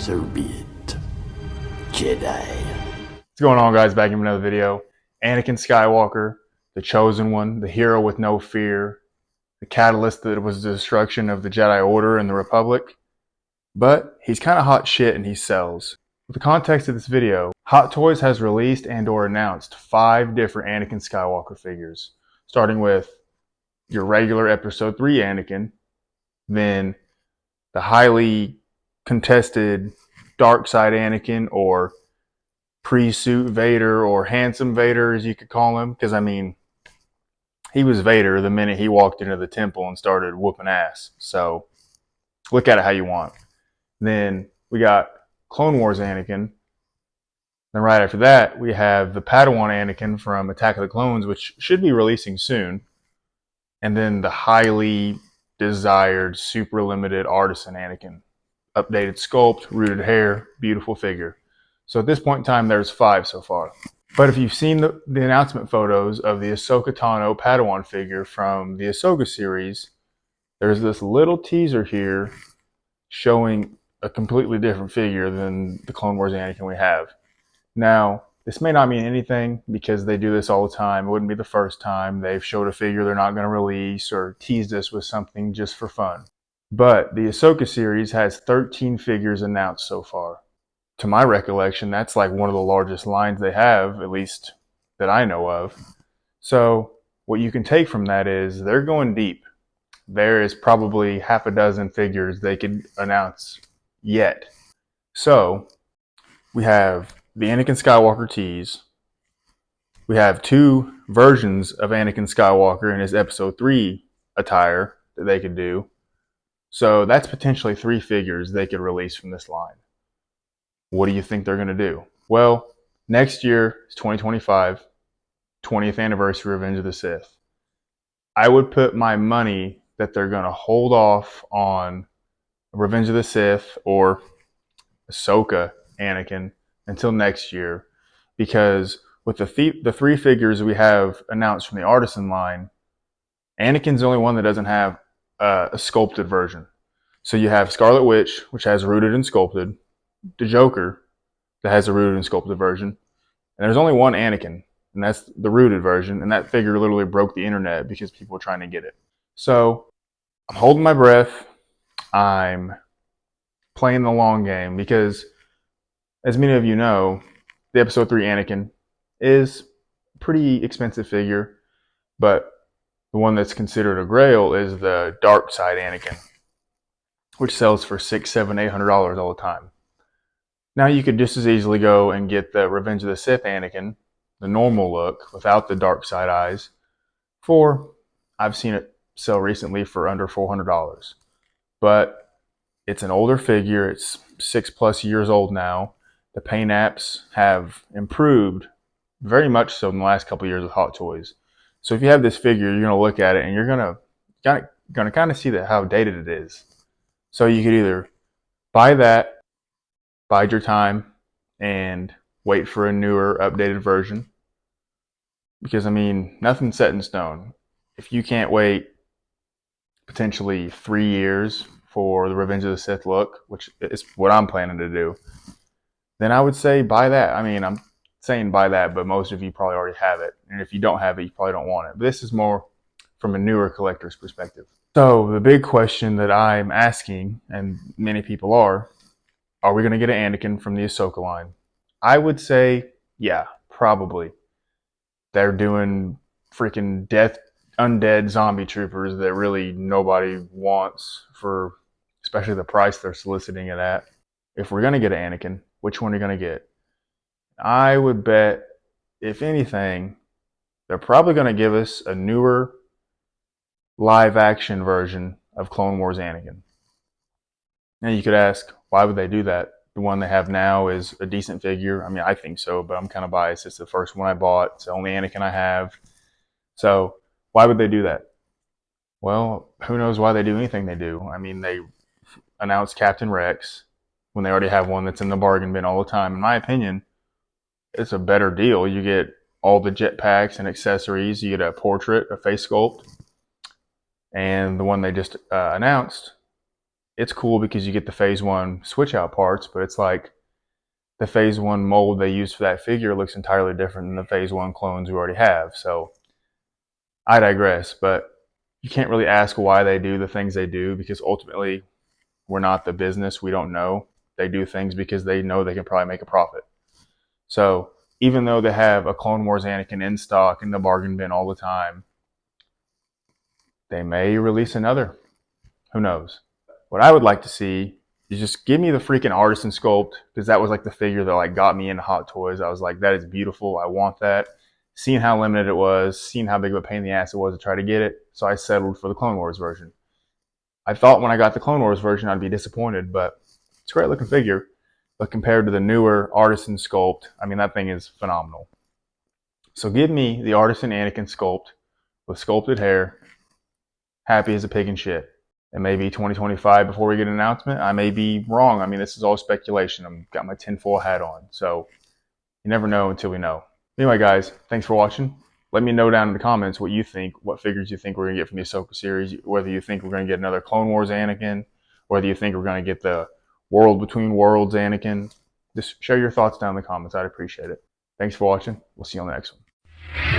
So be it, Jedi. What's going on, guys? Back in another video. Anakin Skywalker, the chosen one, the hero with no fear, the catalyst that was the destruction of the Jedi Order and the Republic. But he's kind of hot shit and he sells. With the context of this video, Hot Toys has released and or announced 5 different Anakin Skywalker figures, starting with your regular Episode 3 Anakin, then the highly contested Darkside Anakin, or pre-suit Vader, or handsome Vader as you could call him, because I mean, he was Vader the minute he walked into the temple and started whooping ass. So look at it how you want. Then we got Clone Wars Anakin. Then right after that, we have the Padawan Anakin from Attack of the Clones, which should be releasing soon. And then the highly desired, super limited Artisan Anakin. Updated sculpt, rooted hair, beautiful figure. So at this point in time, there's 5 so far. But if you've seen the announcement photos of the Ahsoka Tano Padawan figure from the Ahsoka series, there's this little teaser here showing a completely different figure than the Clone Wars Anakin we have. Now, this may not mean anything because they do this all the time. It wouldn't be the first time they've showed a figure they're not going to release or teased us with something just for fun. But the Ahsoka series has 13 figures announced so far. To my recollection, that's like one of the largest lines they have, at least that I know of. So what you can take from that is they're going deep. There is probably half a dozen figures they could announce yet. So we have the Anakin Skywalker tease. We have 2 versions of Anakin Skywalker in his Episode 3 attire that they could do. So that's potentially 3 figures they could release from this line. What do you think they're going to do? Well, next year is 2025, 20th anniversary of Revenge of the Sith. I would put my money that they're going to hold off on Revenge of the Sith or Ahsoka Anakin until next year, because with the 3 figures we have announced from the Artisan line, Anakin's the only one that doesn't have a sculpted version. So you have Scarlet Witch, which has rooted and sculpted, the Joker that has a rooted and sculpted version, and there's only one Anakin, and that's the rooted version, and that figure literally broke the internet because people were trying to get it. So I'm holding my breath. I'm playing the long game because, as many of you know, the Episode 3 Anakin is a pretty expensive figure, but the one that's considered a grail is the Darkside Anakin, which sells for $600, $700, $800 all the time. Now you could just as easily go and get the Revenge of the Sith Anakin, the normal look, without the dark side eyes, for, I've seen it sell recently for under $400. But it's an older figure, it's 6+ years old now. The paint apps have improved very much so in the last couple of years with Hot Toys. So if you have this figure, you're going to look at it and you're going to kind of see that how dated it is. So you could either buy that, bide your time, and wait for a newer, updated version. Because, I mean, nothing's set in stone. If you can't wait potentially 3 years for the Revenge of the Sith look, which is what I'm planning to do, then I would say buy that. I mean, I'm saying buy that, but most of you probably already have it. And if you don't have it, you probably don't want it. But this is more from a newer collector's perspective. So the big question that I'm asking, and many people are we going to get an Anakin from the Ahsoka line? I would say, yeah, probably. They're doing freaking undead zombie troopers that really nobody wants for, especially the price they're soliciting it at. If we're going to get an Anakin, which one are you going to get? I would bet, if anything, they're probably going to give us a newer live action version of Clone Wars Anakin. Now you could ask, why would they do that? The one they have now is a decent figure. I mean, I think so, but I'm kind of biased. It's the first one I bought. It's the only Anakin I have. So why would they do that? Well, who knows why they do anything they do. I mean, they announced Captain Rex when they already have one that's in the bargain bin all the time. In my opinion, it's a better deal. You get all the jetpacks and accessories. You get a portrait, a face sculpt, and the one they just announced it's cool because you get the Phase 1 switch out parts, but it's like the Phase 1 mold they used for that figure looks entirely different than the Phase 1 clones we already have. So I digress, but you can't really ask why they do the things they do because ultimately we're not the business. We don't know. They do things because they know they can probably make a profit. So even though they have a Clone Wars Anakin in stock in the bargain bin all the time, they may release another. Who knows? What I would like to see is just give me the freaking artisan sculpt, because that was like the figure that like got me into Hot Toys. I was like, that is beautiful. I want that. Seeing how limited it was, seeing how big of a pain in the ass it was to try to get it, so I settled for the Clone Wars version. I thought when I got the Clone Wars version I'd be disappointed, but it's a great looking figure. But compared to the newer artisan sculpt, I mean, that thing is phenomenal. So give me the artisan Anakin sculpt with sculpted hair, happy as a pig in shit. It may be 2025 before we get an announcement. I may be wrong. I mean, this is all speculation. I've got my tinfoil hat on. So you never know until we know. Anyway, guys, thanks for watching. Let me know down in the comments what you think, what figures you think we're going to get from the Ahsoka series, whether you think we're going to get another Clone Wars Anakin, whether you think we're going to get the World Between Worlds Anakin. Just share your thoughts down in the comments. I'd appreciate it. Thanks for watching. We'll see you on the next one.